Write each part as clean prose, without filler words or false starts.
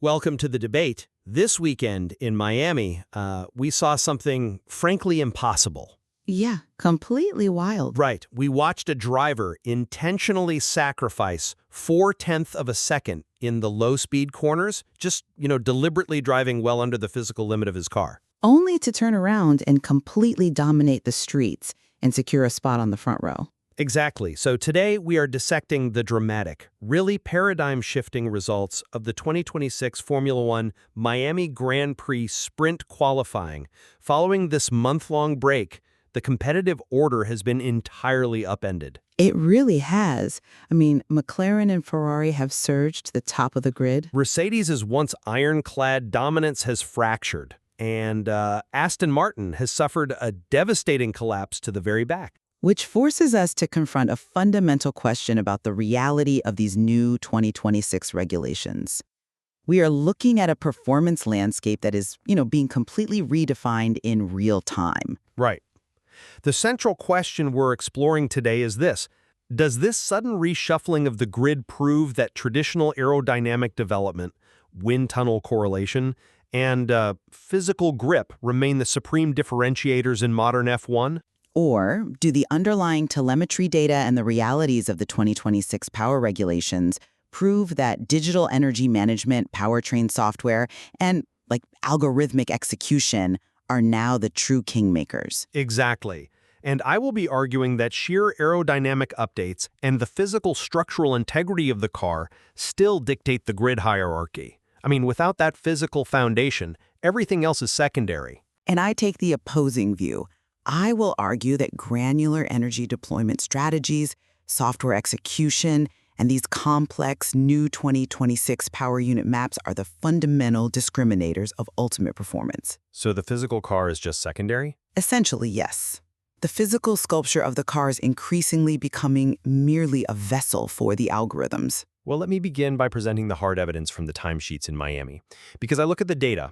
Welcome to the debate. This weekend in Miami, we saw something frankly impossible. Yeah, completely wild. Right. We watched a driver intentionally sacrifice 0.4 of a second in the low-speed corners, just, deliberately driving well under the physical limit of his car. Only to turn around and completely dominate the streets and secure a spot on the front row. Exactly. So today we are dissecting the dramatic, really paradigm-shifting results of the 2026 Formula One Miami Grand Prix sprint qualifying. Following this month-long break, the competitive order has been entirely upended. It really has. McLaren and Ferrari have surged to the top of the grid. Mercedes' once ironclad dominance has fractured, and Aston Martin has suffered a devastating collapse to the very back. Which forces us to confront a fundamental question about the reality of these new 2026 regulations. We are looking at a performance landscape that is, being completely redefined in real time. Right. The central question we're exploring today is this. Does this sudden reshuffling of the grid prove that traditional aerodynamic development, wind tunnel correlation, and physical grip remain the supreme differentiators in modern F1? Or do the underlying telemetry data and the realities of the 2026 power regulations prove that digital energy management, powertrain software, and algorithmic execution are now the true kingmakers? Exactly. And I will be arguing that sheer aerodynamic updates and the physical structural integrity of the car still dictate the grid hierarchy. Without that physical foundation, everything else is secondary. And I take the opposing view. I will argue that granular energy deployment strategies, software execution, and these complex new 2026 power unit maps are the fundamental discriminators of ultimate performance. So the physical car is just secondary? Essentially, yes. The physical sculpture of the car is increasingly becoming merely a vessel for the algorithms. Well, let me begin by presenting the hard evidence from the timesheets in Miami. Because I look at the data,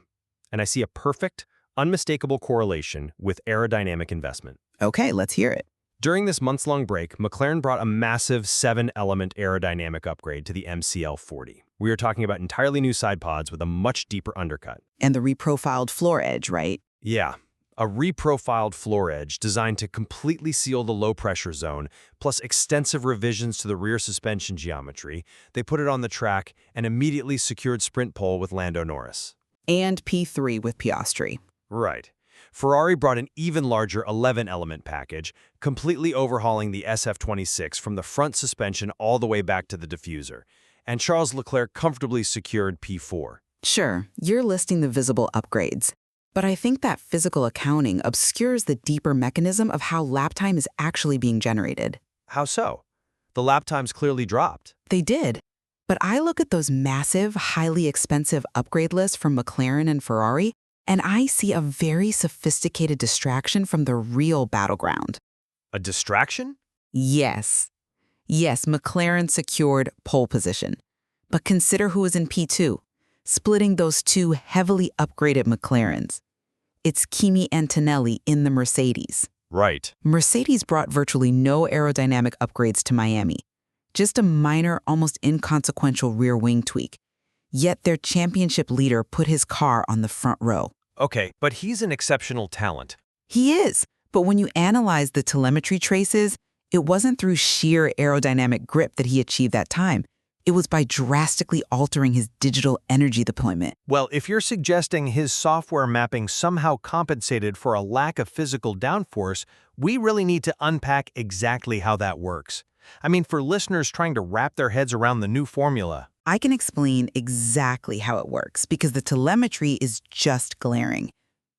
and I see a perfect, unmistakable correlation with aerodynamic investment. Okay, let's hear it. During this months-long break, McLaren brought a massive 7-element aerodynamic upgrade to the MCL40. We are talking about entirely new side pods with a much deeper undercut. And the reprofiled floor edge, right? Yeah, a reprofiled floor edge designed to completely seal the low-pressure zone, plus extensive revisions to the rear suspension geometry. They put it on the track and immediately secured sprint pole with Lando Norris. And P3 with Piastri. Right. Ferrari brought an even larger 11-element package, completely overhauling the SF26 from the front suspension all the way back to the diffuser. And Charles Leclerc comfortably secured P4. Sure, you're listing the visible upgrades. But I think that physical accounting obscures the deeper mechanism of how lap time is actually being generated. How so? The lap times clearly dropped. They did. But I look at those massive, highly expensive upgrade lists from McLaren and Ferrari, and I see a very sophisticated distraction from the real battleground. A distraction? Yes. Yes, McLaren secured pole position. But consider who was in P2, splitting those two heavily upgraded McLarens. It's Kimi Antonelli in the Mercedes. Right. Mercedes brought virtually no aerodynamic upgrades to Miami. Just a minor, almost inconsequential rear wing tweak. Yet their championship leader put his car on the front row. Okay, but he's an exceptional talent. He is, but when you analyze the telemetry traces, it wasn't through sheer aerodynamic grip that he achieved that time. It was by drastically altering his digital energy deployment. Well, if you're suggesting his software mapping somehow compensated for a lack of physical downforce, we really need to unpack exactly how that works. For listeners trying to wrap their heads around the new formula. I can explain exactly how it works because the telemetry is just glaring.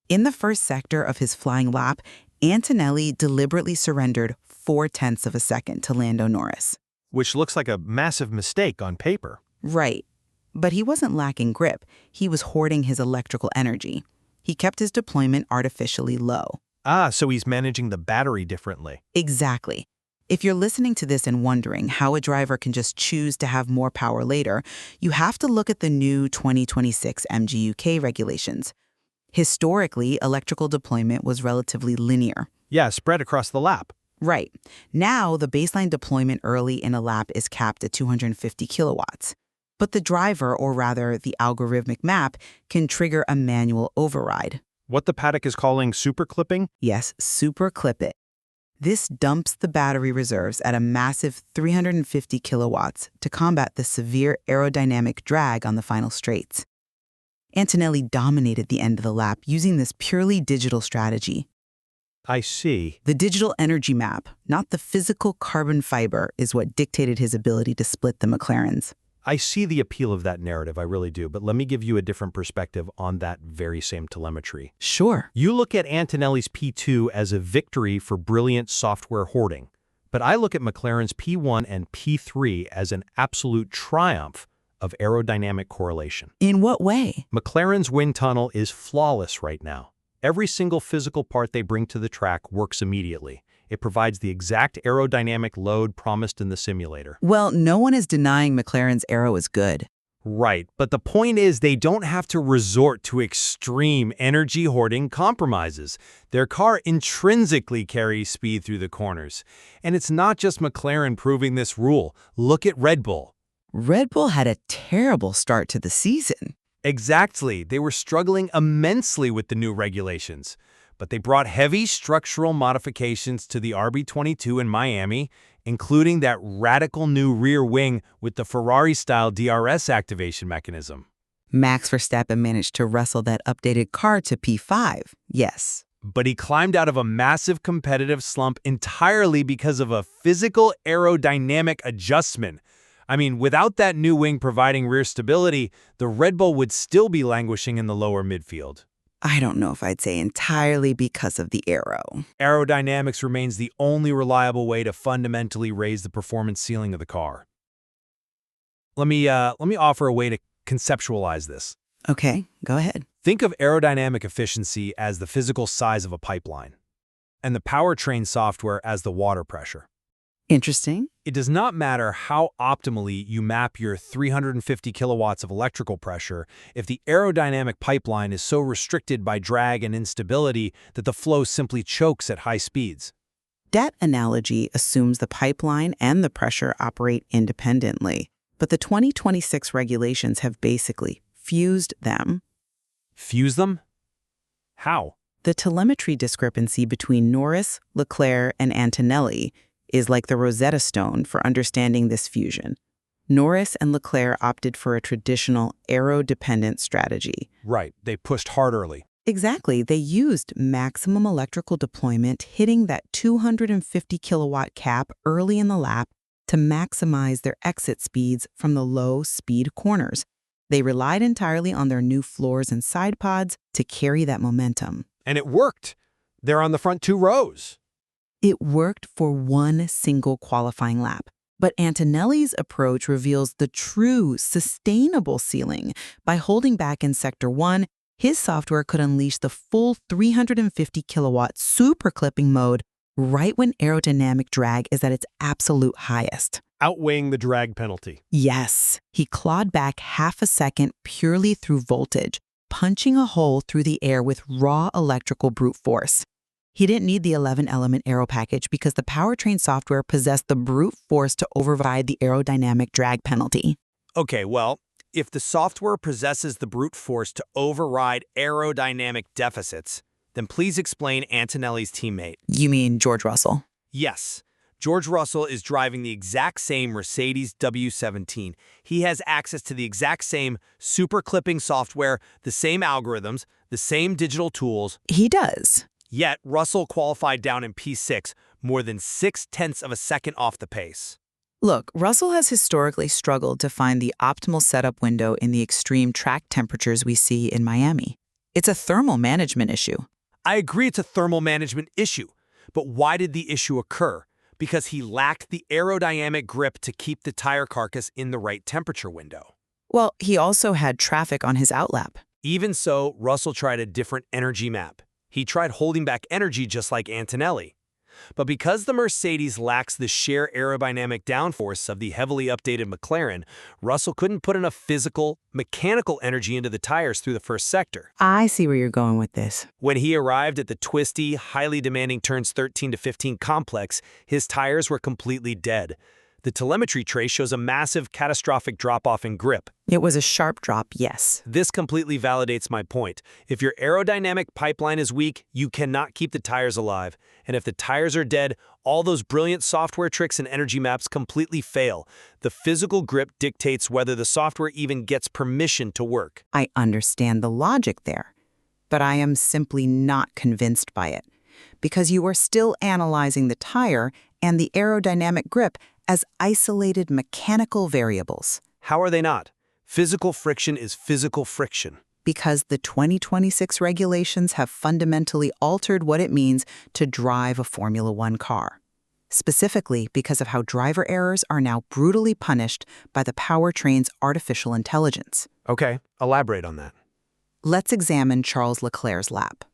In the first sector of his flying lap, Antonelli deliberately surrendered 0.4 of a second to Lando Norris. Which looks like a massive mistake on paper. Right. But he wasn't lacking grip. He was hoarding his electrical energy. He kept his deployment artificially low. So he's managing the battery differently. Exactly. If you're listening to this and wondering how a driver can just choose to have more power later, you have to look at the new 2026 MGUK regulations. Historically, electrical deployment was relatively linear. Yeah, spread across the lap. Right. Now, the baseline deployment early in a lap is capped at 250 kilowatts. but the driver, or rather the algorithmic map, can trigger a manual override. What the paddock is calling super clipping? Yes, super clip it. This dumps the battery reserves at a massive 350 kilowatts to combat the severe aerodynamic drag on the final straights. Antonelli dominated the end of the lap using this purely digital strategy. I see. The digital energy map, not the physical carbon fiber, is what dictated his ability to split the McLarens. I see the appeal of that narrative, I really do, but let me give you a different perspective on that very same telemetry. Sure. You look at Antonelli's P2 as a victory for brilliant software hoarding, but I look at McLaren's P1 and P3 as an absolute triumph of aerodynamic correlation. In what way? McLaren's wind tunnel is flawless right now. Every single physical part they bring to the track works immediately. It provides the exact aerodynamic load promised in the simulator. Well, no one is denying McLaren's aero is good. Right, but the point is they don't have to resort to extreme energy-hoarding compromises. Their car intrinsically carries speed through the corners. And it's not just McLaren proving this rule. Look at Red Bull. Red Bull had a terrible start to the season. Exactly. They were struggling immensely with the new regulations. But they brought heavy structural modifications to the RB22 in Miami, including that radical new rear wing with the Ferrari-style DRS activation mechanism. Max Verstappen managed to wrestle that updated car to P5, yes. But he climbed out of a massive competitive slump entirely because of a physical aerodynamic adjustment. I mean, without that new wing providing rear stability, the Red Bull would still be languishing in the lower midfield. I don't know if I'd say entirely because of the aero. Aerodynamics remains the only reliable way to fundamentally raise the performance ceiling of the car. Let me offer a way to conceptualize this. Okay, go ahead. Think of aerodynamic efficiency as the physical size of a pipeline, and the powertrain software as the water pressure. Interesting. It does not matter how optimally you map your 350 kilowatts of electrical pressure if the aerodynamic pipeline is so restricted by drag and instability that the flow simply chokes at high speeds. That analogy assumes the pipeline and the pressure operate independently, but the 2026 regulations have basically fused them. Fuse them? How? The telemetry discrepancy between Norris, Leclerc, and Antonelli is like the Rosetta Stone for understanding this fusion. Norris and Leclerc opted for a traditional aero-dependent strategy. Right, they pushed hard early. Exactly, they used maximum electrical deployment, hitting that 250 kilowatt cap early in the lap to maximize their exit speeds from the low-speed corners. They relied entirely on their new floors and side pods to carry that momentum. And it worked. They're on the front two rows. It worked for one single qualifying lap. But Antonelli's approach reveals the true, sustainable ceiling. By holding back in Sector 1, his software could unleash the full 350 kilowatt super clipping mode right when aerodynamic drag is at its absolute highest. Outweighing the drag penalty. Yes, he clawed back half a second purely through voltage, punching a hole through the air with raw electrical brute force. He didn't need the 11-element aero package because the powertrain software possessed the brute force to override the aerodynamic drag penalty. Okay, well, if the software possesses the brute force to override aerodynamic deficits, then please explain Antonelli's teammate. You mean George Russell? Yes. George Russell is driving the exact same Mercedes W17. He has access to the exact same super clipping software, the same algorithms, the same digital tools. He does. Yet, Russell qualified down in P6, more than 0.6 of a second off the pace. Look, Russell has historically struggled to find the optimal setup window in the extreme track temperatures we see in Miami. It's a thermal management issue. I agree it's a thermal management issue, but why did the issue occur? Because he lacked the aerodynamic grip to keep the tire carcass in the right temperature window. Well, he also had traffic on his outlap. Even so, Russell tried a different energy map. He tried holding back energy just like Antonelli. But because the Mercedes lacks the sheer aerodynamic downforce of the heavily updated McLaren, Russell couldn't put enough physical, mechanical energy into the tires through the first sector. I see where you're going with this. When he arrived at the twisty, highly demanding turns 13 to 15 complex, his tires were completely dead. The telemetry trace shows a massive, catastrophic drop-off in grip. It was a sharp drop, yes. This completely validates my point. If your aerodynamic pipeline is weak, you cannot keep the tires alive. And if the tires are dead, all those brilliant software tricks and energy maps completely fail. The physical grip dictates whether the software even gets permission to work. I understand the logic there, but I am simply not convinced by it, because you are still analyzing the tire and the aerodynamic grip as isolated mechanical variables. How are they not? Physical friction is physical friction. Because the 2026 regulations have fundamentally altered what it means to drive a Formula One car. Specifically because of how driver errors are now brutally punished by the powertrain's artificial intelligence. Okay, elaborate on that. Let's examine Charles Leclerc's lap.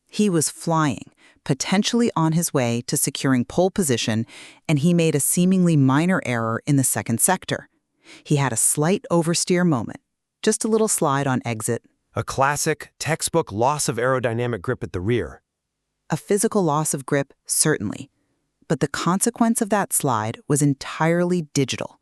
He was flying, potentially on his way to securing pole position, and he made a seemingly minor error in the second sector. He had a slight oversteer moment, just a little slide on exit. A classic, textbook loss of aerodynamic grip at the rear. A physical loss of grip, certainly. But the consequence of that slide was entirely digital.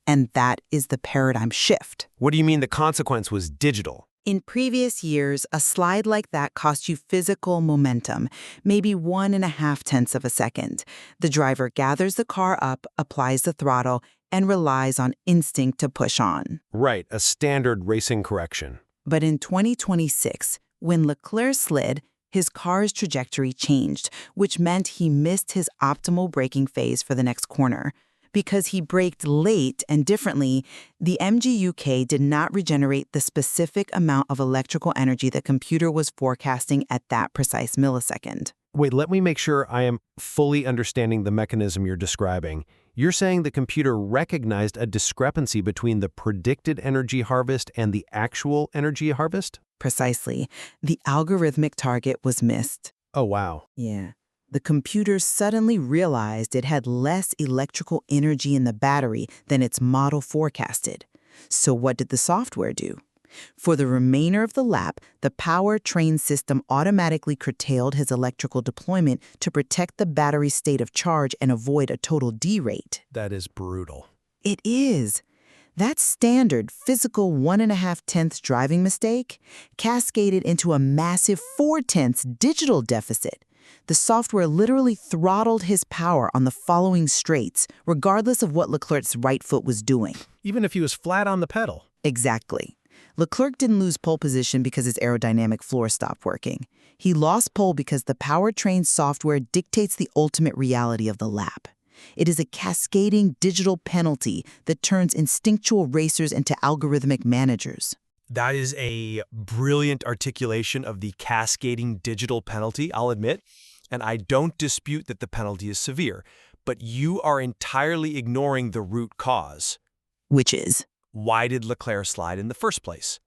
And that is the paradigm shift. What do you mean the consequence was digital? In previous years, a slide like that cost you physical momentum, maybe 1.5 of a second. The driver gathers the car up, applies the throttle, and relies on instinct to push on. Right, a standard racing correction. But in 2026, when Leclerc slid, his car's trajectory changed, which meant he missed his optimal braking phase for the next corner. Because he braked late and differently, the MGUK did not regenerate the specific amount of electrical energy the computer was forecasting at that precise millisecond. Wait, let me make sure I am fully understanding the mechanism you're describing. You're saying the computer recognized a discrepancy between the predicted energy harvest and the actual energy harvest? Precisely. The algorithmic target was missed. Oh, wow. Yeah. The computer suddenly realized it had less electrical energy in the battery than its model forecasted. So what did the software do? For the remainder of the lap, the powertrain system automatically curtailed his electrical deployment to protect the battery's state of charge and avoid a total derate. That is brutal. It is. That standard physical 1.5 driving mistake cascaded into a massive 0.4 digital deficit. The software literally throttled his power on the following straights, regardless of what Leclerc's right foot was doing. Even if he was flat on the pedal. Exactly. Leclerc didn't lose pole position because his aerodynamic floor stopped working. He lost pole because the powertrain software dictates the ultimate reality of the lap. It is a cascading digital penalty that turns instinctual racers into algorithmic managers. That is a brilliant articulation of the cascading digital penalty, I'll admit. And I don't dispute that the penalty is severe, but you are entirely ignoring the root cause. Which is? Why did Leclerc slide in the first place?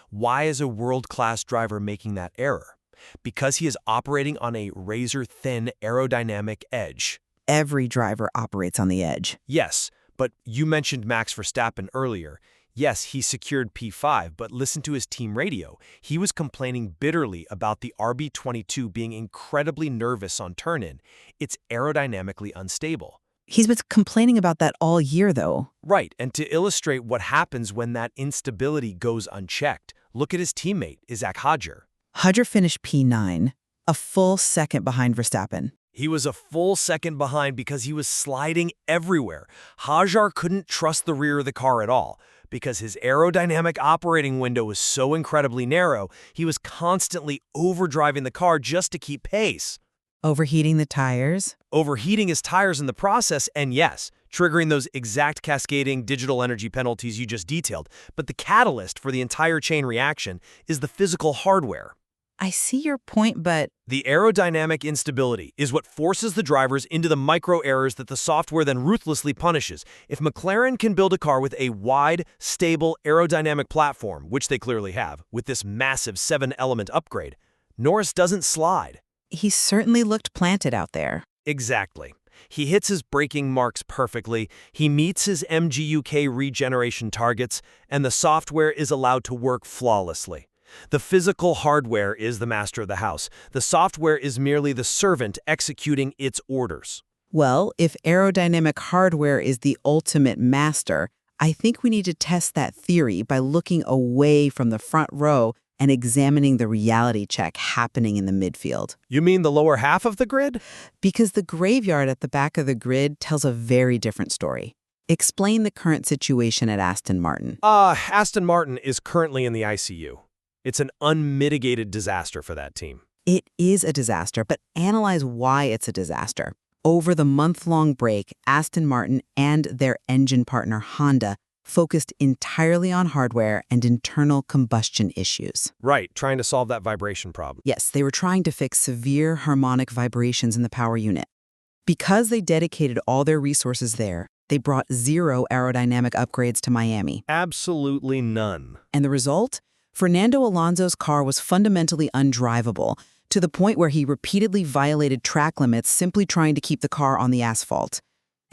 Why is a world-class driver making that error? Because he is operating on a razor-thin aerodynamic edge. Every driver operates on the edge. Yes, but you mentioned Max Verstappen earlier. Yes, he secured P5, but listen to his team radio. He was complaining bitterly about the RB22 being incredibly nervous on turn-in. It's aerodynamically unstable. He's been complaining about that all year, though. Right, and to illustrate what happens when that instability goes unchecked, look at his teammate, Isaac Hadjar. Hadjar finished P9, a full second behind Verstappen. He was a full second behind because he was sliding everywhere. Hadjar couldn't trust the rear of the car at all. Because his aerodynamic operating window was so incredibly narrow, he was constantly overdriving the car just to keep pace. Overheating the tires? Overheating his tires in the process, and yes, triggering those exact cascading digital energy penalties you just detailed. But the catalyst for the entire chain reaction is the physical hardware. I see your point, but... The aerodynamic instability is what forces the drivers into the micro errors that the software then ruthlessly punishes. If McLaren can build a car with a wide, stable aerodynamic platform, which they clearly have, with this massive 7-element upgrade, Norris doesn't slide. He certainly looked planted out there. Exactly. He hits his braking marks perfectly, he meets his MGUK regeneration targets, and the software is allowed to work flawlessly. The physical hardware is the master of the house. The software is merely the servant executing its orders. Well, if aerodynamic hardware is the ultimate master, I think we need to test that theory by looking away from the front row and examining the reality check happening in the midfield. You mean the lower half of the grid? Because the graveyard at the back of the grid tells a very different story. Explain the current situation at Aston Martin. Aston Martin is currently in the ICU. It's an unmitigated disaster for that team. It is a disaster, but analyze why it's a disaster. Over the month-long break, Aston Martin and their engine partner Honda focused entirely on hardware and internal combustion issues. Right, trying to solve that vibration problem. Yes, they were trying to fix severe harmonic vibrations in the power unit. Because they dedicated all their resources there, they brought 0 aerodynamic upgrades to Miami. Absolutely none. And the result? Fernando Alonso's car was fundamentally undrivable, to the point where he repeatedly violated track limits simply trying to keep the car on the asphalt.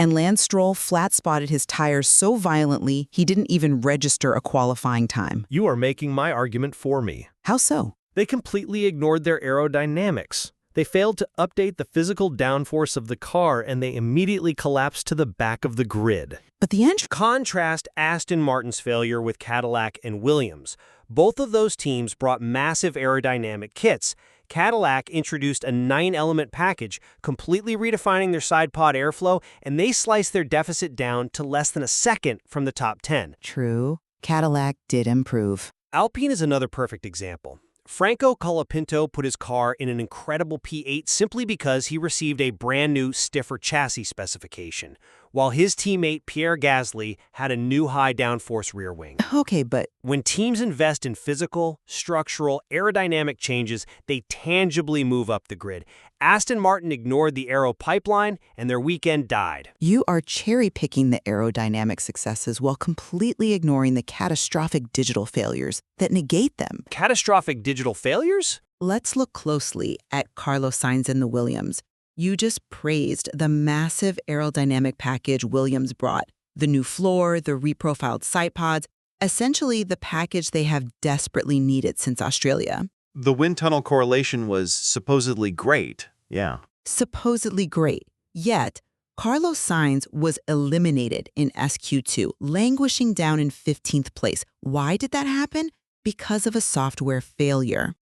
And Lance Stroll flat-spotted his tires so violently he didn't even register a qualifying time. You are making my argument for me. How so? They completely ignored their aerodynamics. They failed to update the physical downforce of the car, and they immediately collapsed to the back of the grid. But the engine... Contrast Aston Martin's failure with Cadillac and Williams. Both of those teams brought massive aerodynamic kits. Cadillac introduced a 9-element package, completely redefining their side pod airflow, and they sliced their deficit down to less than a second from the top 10. True. Cadillac did improve. Alpine is another perfect example. Franco Colapinto put his car in an incredible P8 simply because he received a brand new, stiffer chassis specification, while his teammate Pierre Gasly had a new high downforce rear wing. Okay, but... When teams invest in physical, structural, aerodynamic changes, they tangibly move up the grid. Aston Martin ignored the aero pipeline, and their weekend died. You are cherry-picking the aerodynamic successes while completely ignoring the catastrophic digital failures that negate them. Catastrophic digital failures? Let's look closely at Carlos Sainz and the Williams. You just praised the massive aerodynamic package Williams brought. The new floor, the reprofiled side pods, essentially the package they have desperately needed since Australia. The wind tunnel correlation was supposedly great, yeah. Supposedly great. Yet, Carlos Sainz was eliminated in SQ2, languishing down in 15th place. Why did that happen? Because of a software failure.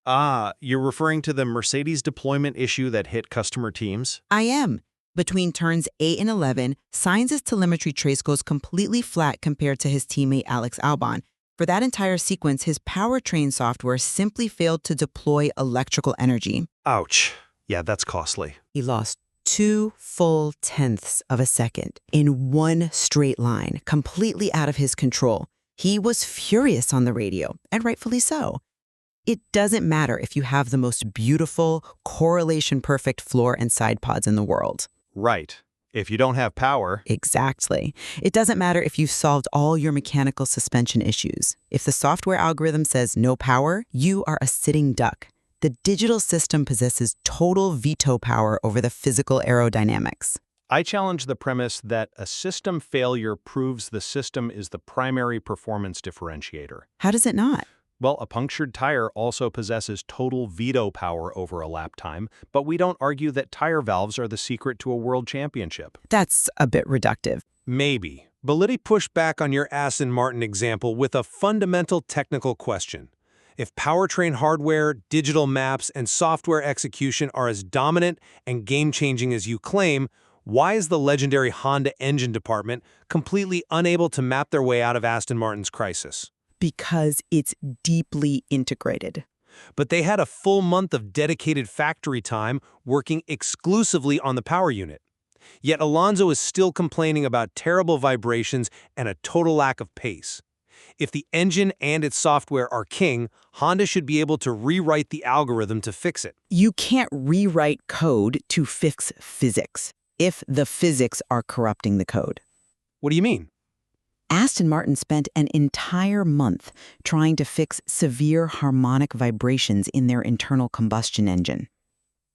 You're referring to the Mercedes deployment issue that hit customer teams? I am. Between turns 8 and 11, Sainz's telemetry trace goes completely flat compared to his teammate Alex Albon. For that entire sequence, his powertrain software simply failed to deploy electrical energy. Ouch. Yeah, that's costly. He lost 2 full tenths of a second in one straight line, completely out of his control. He was furious on the radio, and rightfully so. It doesn't matter if you have the most beautiful, correlation-perfect floor and side pods in the world. Right. If you don't have power... Exactly. It doesn't matter if you've solved all your mechanical suspension issues. If the software algorithm says no power, you are a sitting duck. The digital system possesses total veto power over the physical aerodynamics. I challenge the premise that a system failure proves the system is the primary performance differentiator. How does it not? Well, a punctured tire also possesses total veto power over a lap time, but we don't argue that tire valves are the secret to a world championship. That's a bit reductive. Maybe. But let me push back on your Aston Martin example with a fundamental technical question. If powertrain hardware, digital maps, and software execution are as dominant and game-changing as you claim, why is the legendary Honda engine department completely unable to map their way out of Aston Martin's crisis? Because it's deeply integrated. But they had a full month of dedicated factory time working exclusively on the power unit. Yet Alonso is still complaining about terrible vibrations and a total lack of pace. If the engine and its software are king, Honda should be able to rewrite the algorithm to fix it. You can't rewrite code to fix physics if the physics are corrupting the code. What do you mean? Aston Martin spent an entire month trying to fix severe harmonic vibrations in their internal combustion engine.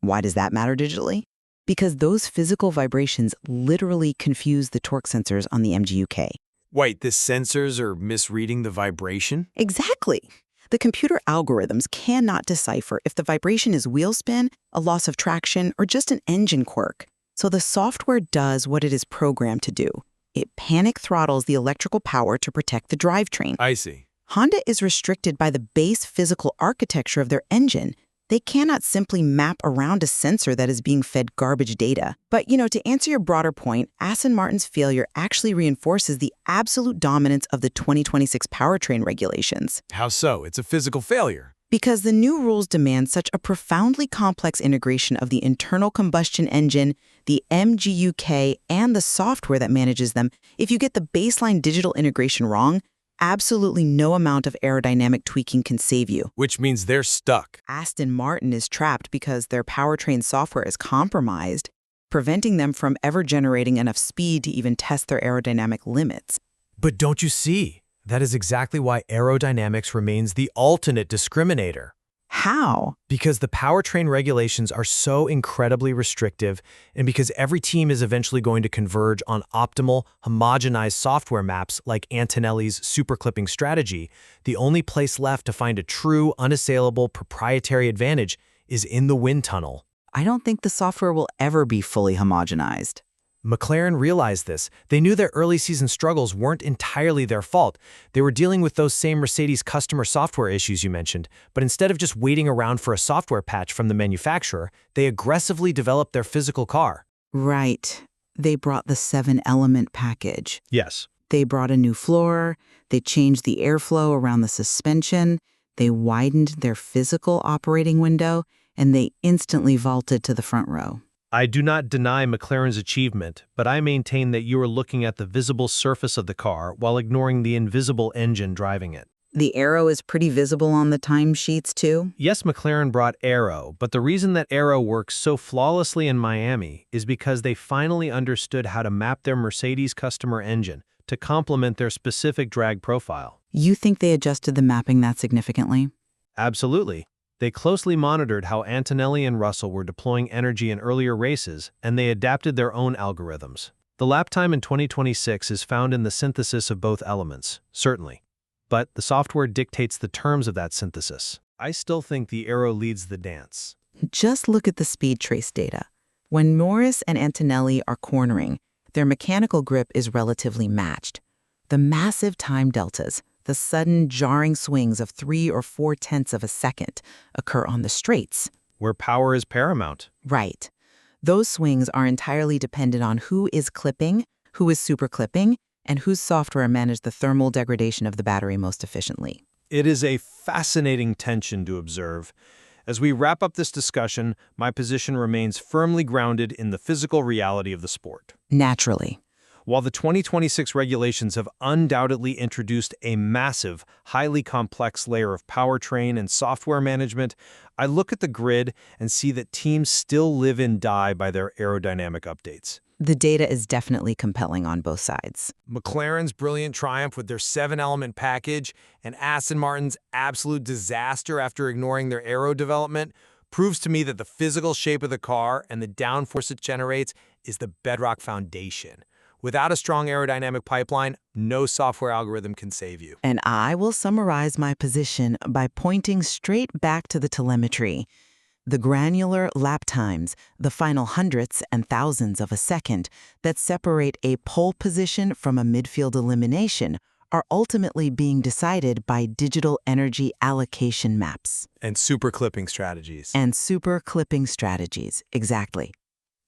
Why does that matter digitally? Because those physical vibrations literally confuse the torque sensors on the MGU-K. Wait, the sensors are misreading the vibration? Exactly. The computer algorithms cannot decipher if the vibration is wheel spin, a loss of traction, or just an engine quirk. So the software does what it is programmed to do. It panic throttles the electrical power to protect the drivetrain. I see. Honda is restricted by the base physical architecture of their engine. They cannot simply map around a sensor that is being fed garbage data. But, to answer your broader point, Aston Martin's failure actually reinforces the absolute dominance of the 2026 powertrain regulations. How so? It's a physical failure. Because the new rules demand such a profoundly complex integration of the internal combustion engine, the MGUK, and the software that manages them, if you get the baseline digital integration wrong, absolutely no amount of aerodynamic tweaking can save you. Which means they're stuck. Aston Martin is trapped because their powertrain software is compromised, preventing them from ever generating enough speed to even test their aerodynamic limits. But don't you see? That is exactly why aerodynamics remains the ultimate discriminator. How? Because the powertrain regulations are so incredibly restrictive, and because every team is eventually going to converge on optimal, homogenized software maps like Antonelli's superclipping strategy, the only place left to find a true, unassailable proprietary advantage is in the wind tunnel. I don't think the software will ever be fully homogenized. McLaren realized this. They knew their early season struggles weren't entirely their fault. They were dealing with those same Mercedes customer software issues you mentioned, but instead of just waiting around for a software patch from the manufacturer, they aggressively developed their physical car. Right. They brought the 7-element package. Yes. They brought a new floor, they changed the airflow around the suspension, they widened their physical operating window, and they instantly vaulted to the front row. I do not deny McLaren's achievement, but I maintain that you are looking at the visible surface of the car while ignoring the invisible engine driving it. The aero is pretty visible on the timesheets, too? Yes, McLaren brought Aero, but the reason that Aero works so flawlessly in Miami is because they finally understood how to map their Mercedes customer engine to complement their specific drag profile. You think they adjusted the mapping that significantly? Absolutely. They closely monitored how Antonelli and Russell were deploying energy in earlier races, and they adapted their own algorithms. The lap time in 2026 is found in the synthesis of both elements, certainly. But the software dictates the terms of that synthesis. I still think the Aero leads the dance. Just look at the speed trace data. When Norris and Antonelli are cornering, their mechanical grip is relatively matched. The massive time deltas, the sudden jarring swings of 3 or 4/10 of a second, occur on the straights. Where power is paramount. Right. Those swings are entirely dependent on who is clipping, who is superclipping, and whose software managed the thermal degradation of the battery most efficiently. It is a fascinating tension to observe. As we wrap up this discussion, my position remains firmly grounded in the physical reality of the sport. Naturally. While the 2026 regulations have undoubtedly introduced a massive, highly complex layer of powertrain and software management, I look at the grid and see that teams still live and die by their aerodynamic updates. The data is definitely compelling on both sides. McLaren's brilliant triumph with their 7-element package and Aston Martin's absolute disaster after ignoring their aero development proves to me that the physical shape of the car and the downforce it generates is the bedrock foundation. Without a strong aerodynamic pipeline, no software algorithm can save you. And I will summarize my position by pointing straight back to the telemetry. The granular lap times, the final hundredths and thousands of a second that separate a pole position from a midfield elimination are ultimately being decided by digital energy allocation maps. And superclipping strategies. And superclipping strategies, exactly.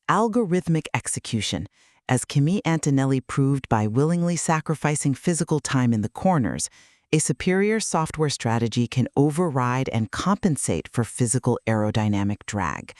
Algorithmic execution. As Kimi Antonelli proved by willingly sacrificing physical time in the corners, a superior software strategy can override and compensate for physical aerodynamic drag.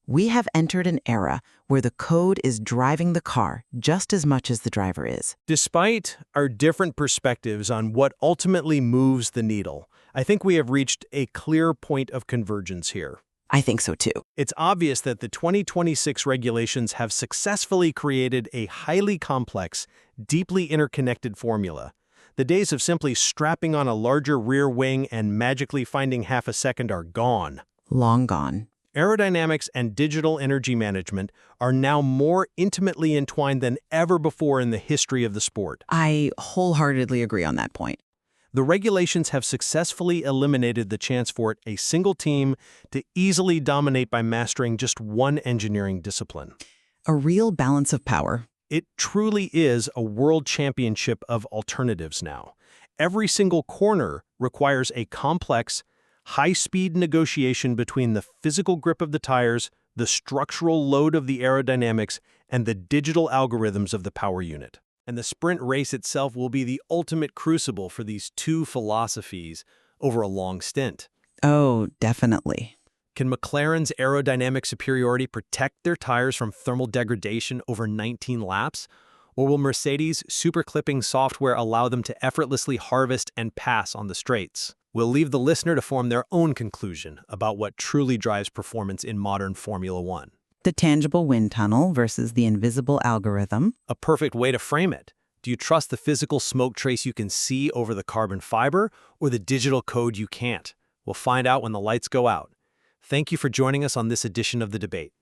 We have entered an era where the code is driving the car just as much as the driver is. Despite our different perspectives on what ultimately moves the needle, I think we have reached a clear point of convergence here. I think so too. It's obvious that the 2026 regulations have successfully created a highly complex, deeply interconnected formula. The days of simply strapping on a larger rear wing and magically finding half a second are gone. Long gone. Aerodynamics and digital energy management are now more intimately entwined than ever before in the history of the sport. I wholeheartedly agree on that point. The regulations have successfully eliminated the chance for a single team to easily dominate by mastering just one engineering discipline. A real balance of power. It truly is a world championship of alternatives now. Every single corner requires a complex, high-speed negotiation between the physical grip of the tires, the structural load of the aerodynamics, and the digital algorithms of the power unit. And the sprint race itself will be the ultimate crucible for these two philosophies over a long stint. Oh, definitely. Can McLaren's aerodynamic superiority protect their tires from thermal degradation over 19 laps? Or will Mercedes' superclipping software allow them to effortlessly harvest and pass on the straights? We'll leave the listener to form their own conclusion about what truly drives performance in modern Formula One. The tangible wind tunnel versus the invisible algorithm. A perfect way to frame it. Do you trust the physical smoke trace you can see over the carbon fiber, or the digital code you can't? We'll find out when the lights go out. Thank you for joining us on this edition of The Debate.